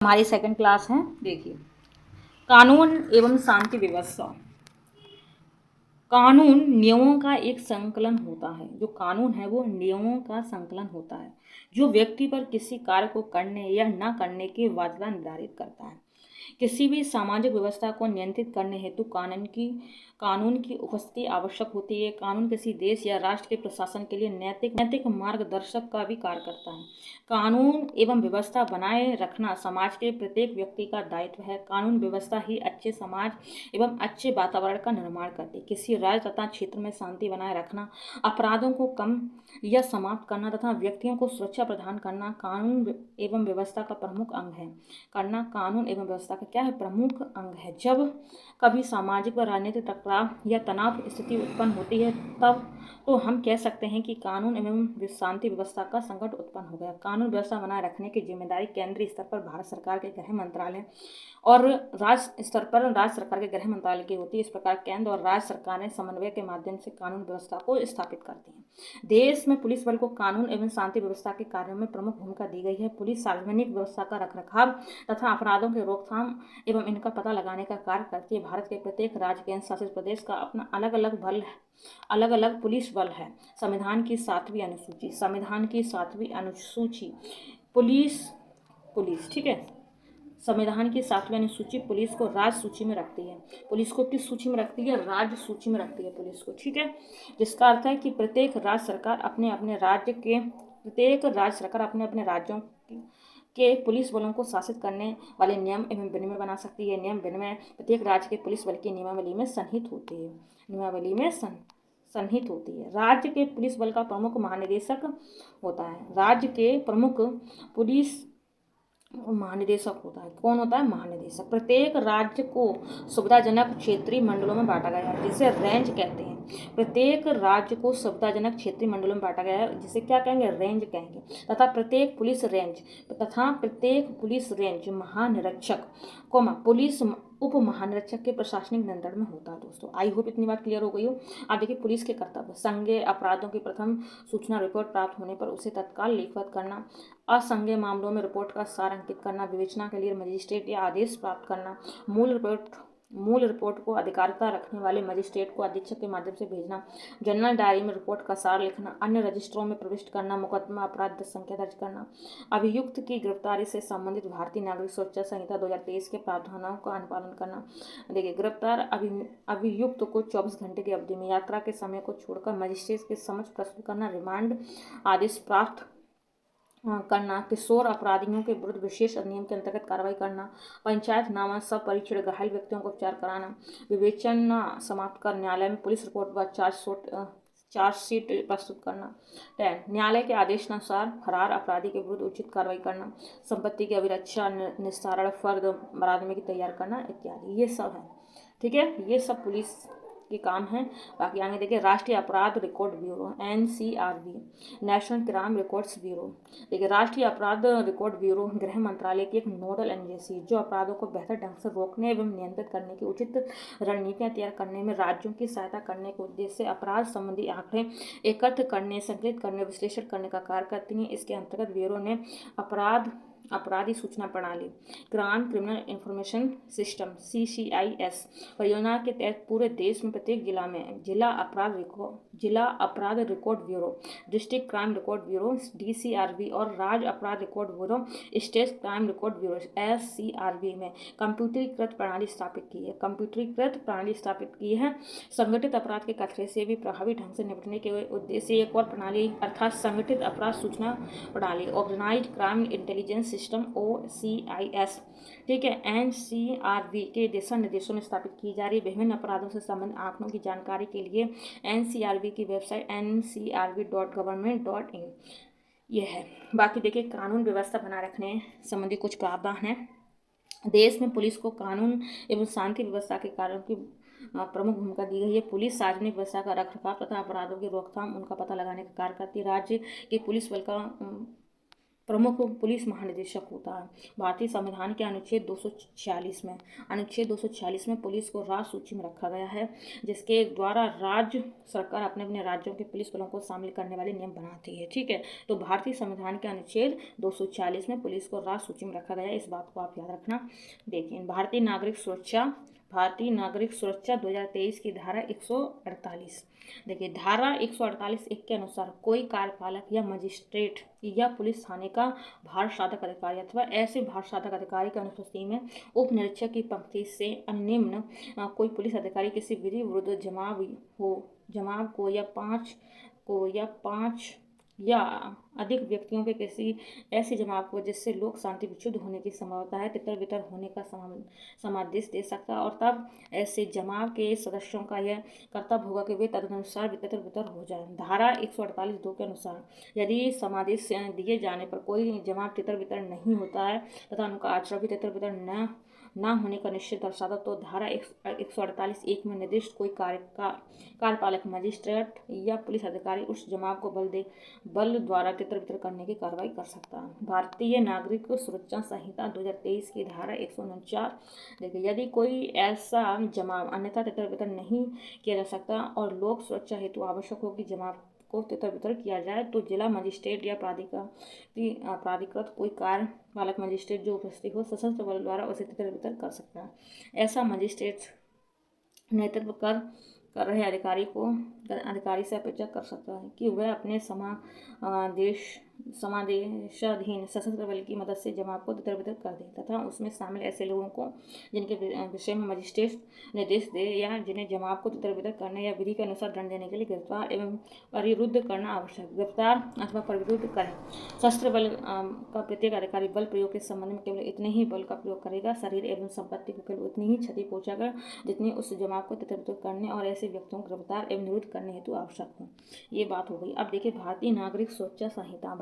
हमारी second class है। देखिए, कानून एवं शांति व्यवस्था। कानून नियमों का एक संकलन होता है। जो कानून है वो नियमों का संकलन होता है जो व्यक्ति पर किसी कार्य को करने या न करने की बाध्यता निर्धारित करता है। किसी भी सामाजिक व्यवस्था को नियंत्रित करने हेतु कानून की उपस्थिति आवश्यक होती है। कानून किसी देश या राष्ट्र के प्रशासन के लिए नैतिक मार्गदर्शक का भी कार्य करता है। कानून एवं व्यवस्था बनाए रखना समाज के प्रत्येक व्यक्ति का दायित्व है। कानून व्यवस्था ही अच्छे समाज एवं अच्छे वातावरण का निर्माण करती है। किसी राज्य तथा क्षेत्र में शांति बनाए रखना, अपराधों को कम या समाप्त करना तथा व्यक्तियों को सुरक्षा प्रदान करना कानून एवं व्यवस्था का प्रमुख अंग है। कानून एवं व्यवस्था का क्या है? प्रमुख अंग है। जब कभी सामाजिक व राजनीतिक टकराव या तनाव की स्थिति उत्पन्न होती है तब तो हम कह सकते हैं कि कानून एवं शांति व्यवस्था का संकट उत्पन्न हो गया। कानून व्यवस्था बनाए रखने की जिम्मेदारी केंद्रीय स्तर पर भारत सरकार के गृह मंत्रालय और राज्य स्तर पर राज्य सरकार के गृह मंत्रालय की होती है। इस प्रकार केंद्र और राज्य सरकारें समन्वय के माध्यम से कानून व्यवस्था को स्थापित करती हैं। देश में पुलिस बल को कानून एवं शांति व्यवस्था के कार्यों में प्रमुख भूमिका दी गई है। पुलिस सार्वजनिक व्यवस्था का रखरखाव तथा अपराधों की रोकथाम एवं इनका पता लगाने का कार्य करती है। भारत के प्रत्येक राज्य केंद्र शासित प्रदेश का अपना अलग अलग पुलिस बल है। संविधान की 7वीं अनुसूची पुलिस ठीक है। संविधान की 7वीं अनुसूची पुलिस को राज्य सूची में रखती है। पुलिस को किस सूची में रखती है? राज्य सूची में रखती है पुलिस को, ठीक है। जिसका अर्थ है कि प्रत्येक राज्य सरकार अपने अपने राज्यों के पुलिस बलों को शासित करने वाले नियम एवं विनियम बना सकती है। नियम विनियम प्रत्येक राज्य के पुलिस बल की नियमावली में सन्निहित होती है। राज्य के पुलिस बल का प्रमुख महानिदेशक होता है। राज्य के प्रमुख पुलिस महानिदेशक होता है। कौन होता है? महानिदेशक। प्रत्येक राज्य को सुविधाजनक क्षेत्रीय मंडलों में बांटा गया है, जिसे रेंज कहते हैं। प्रत्येक राज्य को सुविधाजनक क्षेत्रीय मंडलों में बांटा गया है, जिसे क्या कहेंगे? रेंज कहेंगे। तथा प्रत्येक पुलिस रेंज महानिरीक्षक पुलिस उप महानिरीक्षक के प्रशासनिक नियंत्रण में होता है। दोस्तों, आई होप इतनी बात क्लियर हो गई हो। अब देखिए पुलिस के कर्तव्य। संज्ञेय अपराधों की प्रथम सूचना रिपोर्ट प्राप्त होने पर उसे तत्काल लिखित करना, असंज्ञेय मामलों में रिपोर्ट का सार अंकित करना, विवेचना के लिए मजिस्ट्रेट या आदेश प्राप्त करना, मूल रिपोर्ट को अधिकारिता रखने वाले मजिस्ट्रेट को अधीक्षक के माध्यम से भेजना, जनरल डायरी में रिपोर्ट का सार लिखना, अन्य रजिस्टरों में प्रविष्ट करना, मुकदमा अपराध संख्या दर्ज करना, अभियुक्त की गिरफ्तारी से संबंधित भारतीय नागरिक सुरक्षा संहिता 2023 के प्रावधानों का अनुपालन करना। देखिए, गिरफ्तार अभियुक्त को 24 घंटे की अवधि में यात्रा के समय को छोड़कर मजिस्ट्रेट के समक्ष प्रस्तुत करना, रिमांड आदेश प्राप्त करना, किशोर अपराधियों के विरुद्ध विशेष अधिनियम के अंतर्गत कार्रवाई करना, पंचायतनामा सब परीक्षण घायल व्यक्तियों को उपचार कराना, विवेचन समाप्त कर न्यायालय में पुलिस रिपोर्ट व चार्जशीट प्रस्तुत करना। 10 न्यायालय के आदेशानुसार फरार अपराधी के विरुद्ध उचित कार्रवाई करना, संपत्ति की अभिरक्षा निस्तारण, फर्द बरामदगी तैयार करना इत्यादि। ये सब है, ठीक है। ये सब पुलिस के काम है। बाकी आगे देखिए, राष्ट्रीय अपराध record bureau NCRB, national crime records bureau. देखिए, राष्ट्रीय अपराध रिकॉर्ड ब्यूरो गृह मंत्रालय की एक नोडल एजेंसी जो अपराधों को बेहतर ढंग से रोकने एवं नियंत्रित करने की उचित रणनीतियां तैयार करने में राज्यों की सहायता करने के उद्देश्य से अपराध संबंधी आंकड़े एकत्र करने, संकलित करने, विश्लेषण करने का कार्य करती है। इसके अंतर्गत ब्यूरो ने अपराधी सूचना प्रणाली, क्रिमिनल इंफॉर्मेशन सिस्टम CCIS परियोजना के तहत पूरे देश में प्रत्येक जिला में जिला अपराध record bureau, district crime record bureau DCRB और राज्य अपराध record bureau, state crime record bureau SCRB में कंप्यूटरीकृत प्रणाली स्थापित की है। संगठित अपराध के खतरे से भी प्रभावी ढंग से निपटने के उद्देश्य से एक और प्रणाली अर्थात संगठित अपराध सूचना प्रणाली, organised crime intelligence system OCIS, ठीक है, NCRB के दिशा निर्देशों में स्थापित की जा रही विभिन्न अपराधों से संबंधित आंकड़ों की जानकारी के लिए NCRB की वेबसाइट ncrb.government.in ये है। बाकी देखिए, कानून व्यवस्था बनाए रखने संबंधी कुछ प्रावधान है। देश में पुलिस को कानून एवं शांति व्यवस्था के कार्यों की प्रमुख भूमिका दी गई है। पुलिस सार्वजनिक व्यवस्था का रखरखाव तथा अपराधों की रोकथाम, उनका पता लगाने का कार्य करती है। राज्य के पुलिस बल का प्रमुख पुलिस महानिदेशक होता है। भारतीय संविधान के अनुच्छेद 246 में पुलिस को राज्य सूची में रखा गया है, जिसके द्वारा राज्य सरकार अपने अपने राज्यों के पुलिस बलों को शामिल करने वाले नियम बनाती है। ठीक है, तो भारतीय संविधान के अनुच्छेद 246 में पुलिस को राज्य सूची में रखा गया है, इस बात को आप याद रखना। देखिए, भारतीय नागरिक सुरक्षा 2023 की धारा 148। देखिए, धारा 148(1) के अनुसार कोई कार्यपालक या मजिस्ट्रेट या पुलिस थाने का भार साधक अधिकारी अथवा ऐसे भार साधक अधिकारी की अनुपस्थिति में उप निरीक्षक की पंक्ति से निम्न कोई पुलिस अधिकारी किसी विधि विरुद्ध जमाव को या पाँच या अधिक व्यक्तियों के किसी ऐसे जमाव को जिससे लोक शांति विच्युत होने की संभावना है, तितर बितर होने का समादेश दे सकता है, और तब ऐसे जमाव के सदस्यों का यह कर्तव्य होगा कि वे तदनुसार तितर बितर हो जाए। धारा 148(2) के अनुसार यदि समादेश दिए जाने पर कोई जमाव तितर बितर नहीं होता है तथा उनका आचरण भी तितर बितर न होने का निश्चित दर्शाता, तो धारा 148(1) में निर्दिष्ट कोई कार्यपालक मजिस्ट्रेट या पुलिस अधिकारी उस जमाव को बल द्वारा तितर बितर करने की कार्रवाई कर सकता है। भारतीय नागरिक सुरक्षा संहिता 2023 की धारा 149। देखिए, यदि कोई ऐसा जमाव अन्यथा तितर बितर नहीं किया जा सकता और लोक सुरक्षा हेतु आवश्यक हो कि जमाव को तितर बितर किया जाए, तो जिला मजिस्ट्रेट या प्राधिकृत कोई कार्यपालक मजिस्ट्रेट जो उपस्थित हो सशस्त्र बल द्वारा उसे तितर बितर कर सकता है। ऐसा मजिस्ट्रेट नेतृत्व कर रहे अधिकारी से अपेक्षा कर सकता है कि वह अपने समादेशाधीन सशस्त्र बल की मदद से जमाव को तितर बितर कर दे तथा उसमें शामिल ऐसे लोगों को जिनके विषय में मजिस्ट्रेट निर्देश दे या जिन्हें जमाव को तितर बितर करने या विधि के अनुसार दंड देने के लिए गिरफ्तार एवं परिरुद्ध करना आवश्यक। गिरफ्तार अथवा परिरुद्ध करें। सशस्त्र बल का प्रत्येक अधिकारी बल प्रयोग के संबंध में केवल इतने ही बल का प्रयोग करेगा, शरीर एवं संपत्ति को केवल उतनी ही क्षति पहुंचाकर जितनी उस जमाव को तितर बितर करने और ऐसे व्यक्तियों को गिरफ्तार एवं निरुद्ध करने हेतु आवश्यक हो। ये बात हो गई। अब देखिए, भारतीय नागरिक सुरक्षा संहिता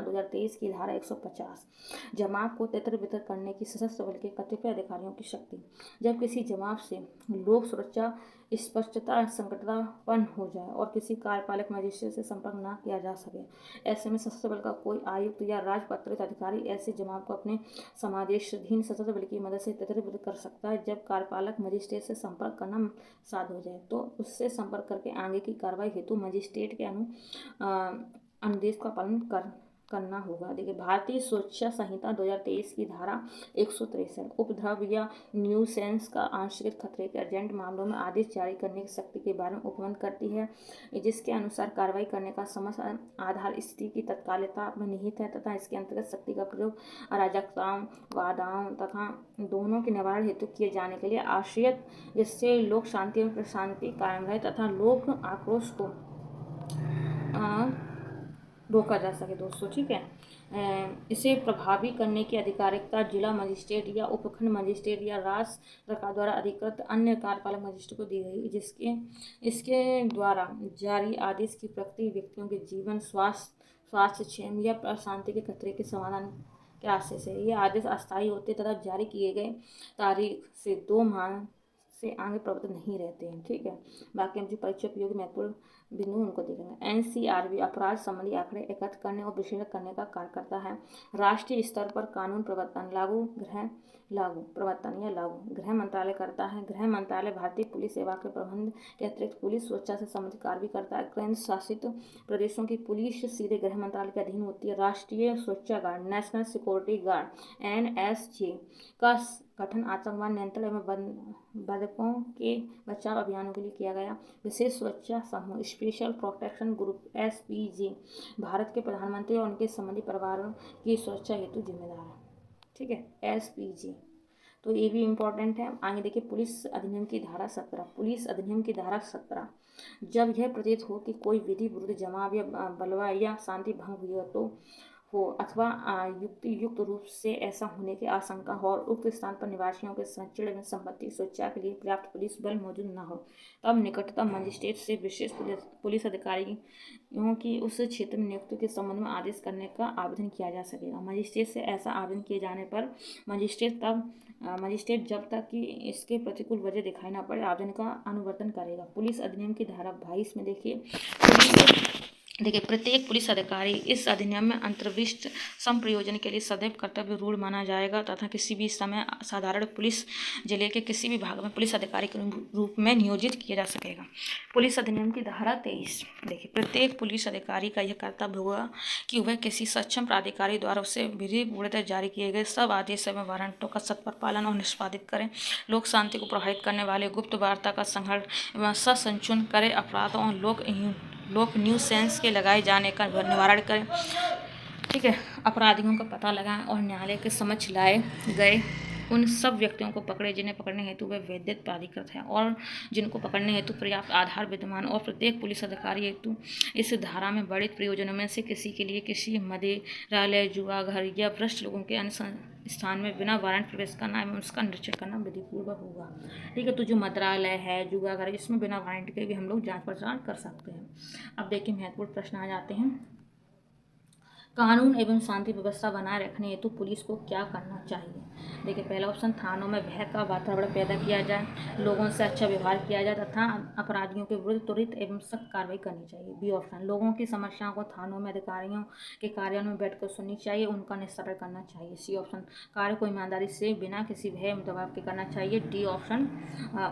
2023 की धारा 150। जमाव को तितर बितर करने की सशस्त्र बल के कतिपय अधिकारियों की शक्ति। जब किसी जमाव से लोक सुरक्षा स्पष्टता संकटापन्न हो जाए और किसी कार्यपालक मजिस्ट्रेट से संपर्क न किया जा सके, ऐसे में सशस्त्र बल का कोई आयुक्त या राजपत्रित अधिकारी ऐसे जमाव को अपने समादेशाधीन सशस्त्र बल की मदद से तितर बितर कर सकता है। जब कार्यपालक मजिस्ट्रेट से संपर्क करना साध्य हो जाए, तो उससे संपर्क करके आगे की कार्रवाई हेतु मजिस्ट्रेट के अनुदेश का पालन करना होगा। देखिए, भारतीय सुरक्षा संहिता 2023 की धारा 163 उपद्रव या न्यूसेंस का आंशिक खतरे के अर्जेंट मामलों में आदेश जारी करने की शक्ति के बारे में उपबंध करती है, जिसके अनुसार कार्रवाई करने का समस्त आधार स्थिति की तत्कालिकता में निहित है तथा इसके अंतर्गत शक्ति का प्रयोग अराजकताओं, बाधाओं तथा दोनों के निवारण हेतु किए जाने के लिए आश्रित, जिससे लोक शांति एवं प्रशांति कायम रहे तथा लोक आक्रोश को रोका जा सके दोस्तों। ठीक है, इसे प्रभावी करने की अधिकारिकता जिला मजिस्ट्रेट या उपखंड मजिस्ट्रेट या राज्य सरकार द्वारा अधिकृत अन्य कार्यपालक मजिस्ट्रेट को दी गई, इसके द्वारा जारी आदेश की प्रकृति व्यक्तियों के जीवन, स्वास्थ्य, क्षेम या प्रशांति के खतरे के समाधान के आशय से ये आदेश अस्थायी होते तथा जारी किए गए तारीख से 2 माह से आगे प्रवर्तित नहीं रहते हैं। ठीक है, बाकी हम जो परीक्षा उपयोगी महत्वपूर्ण बिंदु उनको देखेंगे। NCRB अपराध संबंधी आंकड़े एकत्र करने और विश्लेषण करने का कार्य करता है। राष्ट्रीय स्तर पर कानून प्रवर्तन गृह मंत्रालय करता है। गृह मंत्रालय भारतीय पुलिस सेवा के प्रबंधन के अतिरिक्त पुलिस सुरक्षा से संबंधित कार्य भी करता है। केंद्र शासित प्रदेशों की पुलिस सीधे गृह मंत्रालय के अधीन होती है। राष्ट्रीय सुरक्षा guard national security guard NSG का गठन आतंकवाद नियंत्रण एवं बंधकों के बचाव अभियानों के लिए किया गया। विशेष सुरक्षा समूह special protection group SPG Bharat के प्रधानमंत्री और उनके संबंधी परिवारों की सुरक्षा हेतु जिम्मेदार है। ठीक है, SPG, तो ये भी इम्पोर्टेंट है। आगे देखिए, पुलिस अधिनियम की धारा 17। जब यह प्रतीत हो कि कोई विधि विरुद्ध जमाव या बलवा या शांति भंग हो अथवा युक्त रूप से ऐसा होने की आशंका हो और उक्त स्थान पर निवासियों के संरक्षण एवं संपत्ति सुरक्षा के लिए पर्याप्त पुलिस बल मौजूद न हो, तब निकटतम मजिस्ट्रेट से विशेष पुलिस अधिकारियों की उस क्षेत्र में नियुक्ति के संबंध में आदेश करने का आवेदन किया जा सकेगा। मजिस्ट्रेट से ऐसा आवेदन किए जाने पर मजिस्ट्रेट जब तक कि इसके प्रतिकूल वजह दिखाई न पड़े आवेदन का अनुवर्तन करेगा। पुलिस अधिनियम की धारा 22 में देखिए, देखिए, प्रत्येक पुलिस अधिकारी इस अधिनियम में अंतर्विष्ट सम प्रयोजन के लिए सदैव कर्तव्य रूढ़ माना जाएगा तथा किसी भी समय साधारण पुलिस जिले के किसी भी भाग में पुलिस अधिकारी के रूप में नियोजित किया जा सकेगा। पुलिस अधिनियम की धारा 23। देखिए, प्रत्येक पुलिस अधिकारी का यह कर्तव्य होगा कि वह किसी सक्षम प्राधिकारी द्वारा उसे विधिपूर्वक जारी किए गए सब आदेश एवं वारंटों का सत्वर पालन और निष्पादित करें, लोक शांति को प्रभावित करने वाले गुप्त वार्ता का संहरण एवं संचुन करे, अपराधों और लोक न्यूसेंस के लगाए जाने का निवारण करें। ठीक है, अपराधियों का पता लगाएं और न्यायालय के समक्ष लाए गए उन सब व्यक्तियों को पकड़े जिन्हें पकड़ने हेतु वे वैधिक प्राधिकृत हैं और जिनको पकड़ने हेतु पर्याप्त आधार विद्यमान, और प्रत्येक पुलिस अधिकारी हेतु इस धारा में वर्णित प्रयोजनों में से किसी के लिए किसी मदिरालय, जुआघर या भ्रष्ट लोगों के अन्य स्थान में बिना वारंट प्रवेश करना एवं उसका निरीक्षण करना विधिपूर्वक होगा। ठीक है, तो जो मदिरालय है, जुआघर, इसमें बिना वारंट के भी हम लोग जांच पड़ताल कर सकते हैं। अब देखिए, महत्वपूर्ण प्रश्न आ जाते हैं। कानून एवं शांति व्यवस्था बनाए रखने हेतु पुलिस को क्या करना चाहिए? देखिए, पहला ऑप्शन, थानों में भय का वातावरण पैदा किया जाए, लोगों से अच्छा व्यवहार किया जाए तथा अपराधियों के विरुद्ध त्वरित एवं सख्त कार्रवाई करनी चाहिए। बी ऑप्शन, लोगों की समस्याओं को थानों में अधिकारियों के कार्यालय में बैठकर सुननी चाहिए, उनका निस्तारण करना चाहिए। सी ऑप्शन, कार्य को ईमानदारी से बिना किसी भय दबाव के करना चाहिए। डी ऑप्शन,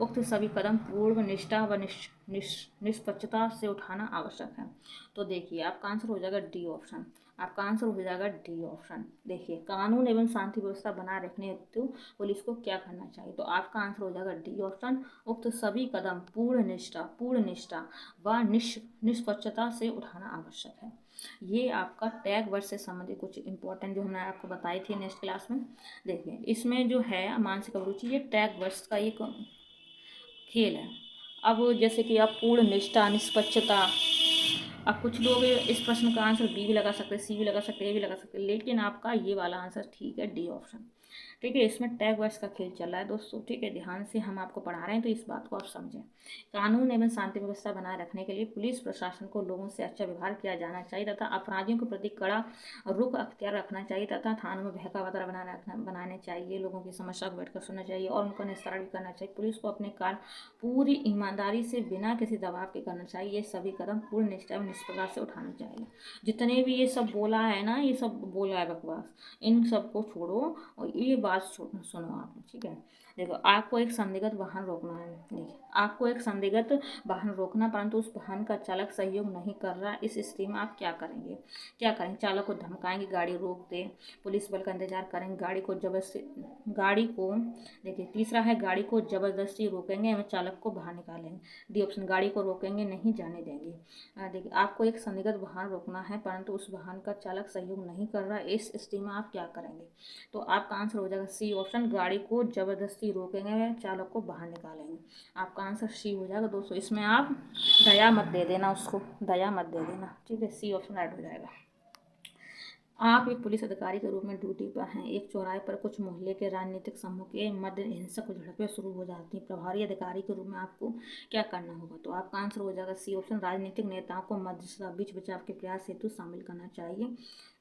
उक्त सभी कदम पूर्ण निष्ठा व निष्पक्षता से उठाना आवश्यक है। तो देखिए, आपका आंसर हो जाएगा डी ऑप्शन। आपका आंसर हो जाएगा डी ऑप्शन। देखिए, कानून एवं शांति व्यवस्था बनाए रखने हेतु पुलिस को क्या करना चाहिए? तो आपका आंसर हो जाएगा डी ऑप्शन, उक्त सभी कदम पूर्ण निष्ठा व निष्पक्षता से उठाना आवश्यक है। ये आपका टैग वर्ड से संबंधित कुछ इंपॉर्टेंट जो हमने आपको बताई थी नेक्स्ट क्लास में। देखिए, इसमें जो है मानसिक अभिरुचि, ये टैग वर्ड्स का एक खेल है। अब जैसे कि आप पूर्ण निष्ठा, निष्पक्षता, अब कुछ लोग इस प्रश्न का आंसर बी भी लगा सकते हैं, सी भी लगा सकते हैं, ए भी लगा सकते हैं, लेकिन आपका ये वाला आंसर ठीक है, डी ऑप्शन। ठीक है, इसमें टैग वर्ड्स का खेल चल रहा है दोस्तों। ठीक है, ध्यान से हम आपको पढ़ा रहे हैं तो इस बात को आप समझें। कानून एवं शांति व्यवस्था बनाए रखने के लिए पुलिस प्रशासन को लोगों से अच्छा व्यवहार किया जाना चाहिए तथा अपराधियों के प्रति कड़ा रुख अख्तियार रखना चाहिए तथा थानों में भय का वातावरण बनाने चाहिए, लोगों की समस्या को बैठकर सुनना चाहिए और उनका निस्तारण भी करना चाहिए। पुलिस को अपने कार्य पूरी ईमानदारी से बिना किसी दबाव के करना चाहिए। ये सभी कदम पूर्ण निष्ठा एवं निष्पक्षता से उठाना चाहिए। जितने भी ये सब बोला है ना, ये सब बोला है बकवास, इन सब को छोड़ो और ये बात सुनो आप। ठीक है, देखो, आपको एक संदिग्ध वाहन रोकना है। देखिए, आपको एक संदिग्ध वाहन रोकना, परंतु उस वाहन का चालक सहयोग नहीं कर रहा। इस स्थिति में आप क्या करेंगे? चालक को धमकाएंगे, गाड़ी रोक दे, पुलिस बल का इंतजार करेंगे, गाड़ी को देखिए, तीसरा है गाड़ी को जबरदस्ती रोकेंगे एवं चालक को बाहर निकालेंगे। डी ऑप्शन, गाड़ी को रोकेंगे, नहीं जाने देंगे। देखिए, आपको एक संदिग्ध वाहन रोकना है परंतु उस वाहन का चालक सहयोग नहीं कर रहा। इस स्थिति में आप क्या करेंगे? तो आपका आंसर हो जाएगा सी ऑप्शन, गाड़ी को जबरदस्ती रोकेंगे, चालक को बाहर निकालेंगे। आपका आंसर सी हो जाएगा दोस्तों। इसमें आप दया मत दे देना, उसको दया मत दे देना। ठीक है, सी ऑप्शन राइट हो जाएगा। आप एक पुलिस अधिकारी के रूप में ड्यूटी पर हैं। एक चौराहे पर कुछ मोहल्ले के राजनीतिक समूह के मध्य हिंसक झड़पें शुरू हो जाती हैं। प्रभारी अधिकारी के रूप में आपको क्या करना होगा? तो आपका आंसर हो जाएगा सी ऑप्शन, राजनीतिक नेताओं को मध्यस्थता बीच बचाव के प्रयास हेतु शामिल करना चाहिए।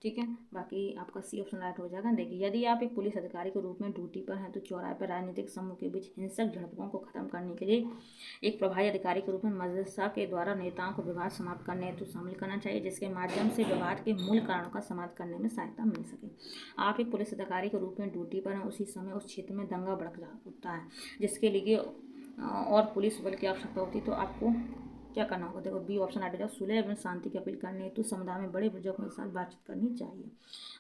ठीक है, बाकी आपका सी ऑप्शन राइट हो जाएगा। देखिए, यदि आप एक पुलिस अधिकारी के रूप में ड्यूटी पर हैं तो चौराहे पर राजनीतिक समूह के बीच हिंसक झड़पों को खत्म करने के लिए एक प्रभारी अधिकारी के रूप में मध्यस्थता के द्वारा नेताओं को विवाद समाप्त करने हेतु शामिल करना चाहिए, जिसके माध्यम से विवाद के मूल कारणों का समाधान करने में सहायता मिल सके। आप एक पुलिस अधिकारी के रूप में ड्यूटी पर हैं, उसी समय उस क्षेत्र में दंगा भड़क उठता है जिसके लिए और पुलिस बल की आवश्यकता होती है, तो आपको क्या करना होगा? देखो, बी ऑप्शन आ जाएगा, सुलह एवं शांति की अपील करने हेतु समुदाय में बड़े बुजुर्गों के साथ बातचीत करनी चाहिए।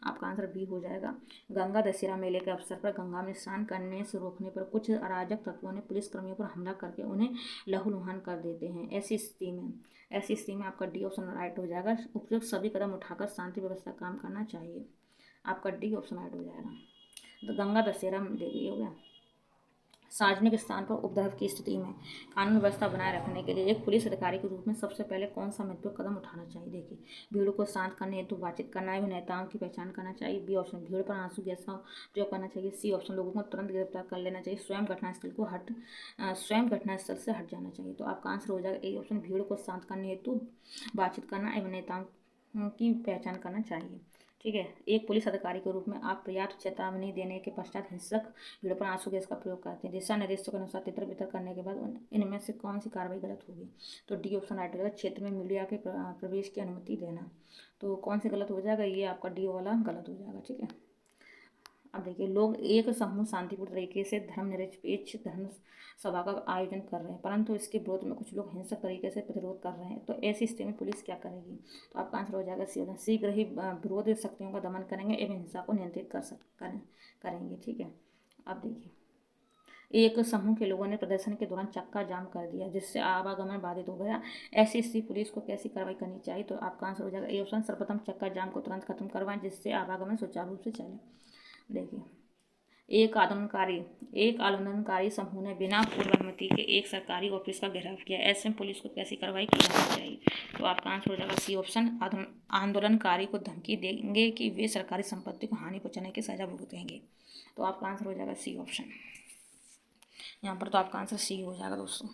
आपका आंसर बी हो जाएगा। गंगा दशहरा मेले के अवसर पर गंगा में स्नान करने से रोकने पर कुछ अराजक तत्वों ने पुलिस कर्मियों पर हमला करके उन्हें लहूलुहान कर देते हैं। ऐसी स्थिति में आपका डी ऑप्शन राइट हो जाएगा। उपयुक्त सभी कदम उठाकर शांति व्यवस्था काम करना चाहिए। आपका डी ऑप्शन राइट हो जाएगा। तो गंगा दशहरा देखिए हो गया। सार्वजनिक स्थान पर उपद्रव की स्थिति में कानून व्यवस्था बनाए रखने के लिए एक पुलिस अधिकारी के रूप में सबसे पहले कौन सा महत्वपूर्ण कदम उठाना चाहिए? देखिए, भीड़ को शांत करने हेतु बातचीत करना है, नेताओं की पहचान करना चाहिए। बी ऑप्शन, भीड़ पर आंसू गैस का प्रयोग करना चाहिए। सी ऑप्शन, लोगों को तुरंत गिरफ्तार कर लेना चाहिए। स्वयं घटनास्थल से हट जाना चाहिए। तो आपका आंसर हो जाएगा ए ऑप्शन, भीड़ को शांत करने हेतु बातचीत करना एवं नेताओं की पहचान करना चाहिए। ठीक है। एक पुलिस अधिकारी के रूप में आप पर्याप्त चेतावनी देने के पश्चात हिंसक भीड़ पर आंसू गैस का प्रयोग करते हैं। दिशा निर्देशों के अनुसार तितर बितर करने के बाद इनमें से कौन सी कार्रवाई गलत होगी? तो डी ऑप्शन राइट हो जाएगा, क्षेत्र में मीडिया के प्रवेश की अनुमति देना। तो कौन सी गलत हो जाएगा? ये आपका डी वाला गलत हो जाएगा। ठीक है। अब देखिए, लोग एक समूह शांतिपूर्ण तरीके से धर्मनिरपेक्ष धर्म सभा का आयोजन कर रहे हैं, परंतु इसके विरोध में कुछ लोग हिंसक तरीके से प्रतिरोध कर रहे हैं, तो ऐसी स्थिति में पुलिस क्या करेगी? तो आपका आंसर हो जाएगा सी ऑप्शन, शीघ्र ही विरोध शक्तियों का दमन करेंगे एवं हिंसा को नियंत्रित करेंगे। ठीक है। अब देखिए, एक समूह के लोगों ने प्रदर्शन के दौरान चक्का जाम कर दिया, जिससे आवागमन बाधित हो गया। ऐसी स्थिति पुलिस को कैसी कार्रवाई करनी चाहिए? तो आपका आंसर हो जाएगा ए ऑप्शन, सर्वप्रथम चक्का जाम को तुरंत खत्म करवाएं, जिससे आवागमन सुचारू रूप से चले। देखिए, एक आंदोलनकारी समूह ने बिना पूर्व अनुमति के एक सरकारी ऑफिस का घेराव किया। ऐसे में पुलिस को कैसी कार्रवाई की जानी चाहिए? तो आपका आंसर हो जाएगा सी ऑप्शन, आंदोलनकारी को धमकी देंगे कि वे सरकारी संपत्ति को हानि पहुंचाने की सजा भुगतेंगे। तो आपका आंसर हो जाएगा सी ऑप्शन। यहाँ पर तो आपका आंसर सी हो जाएगा दोस्तों।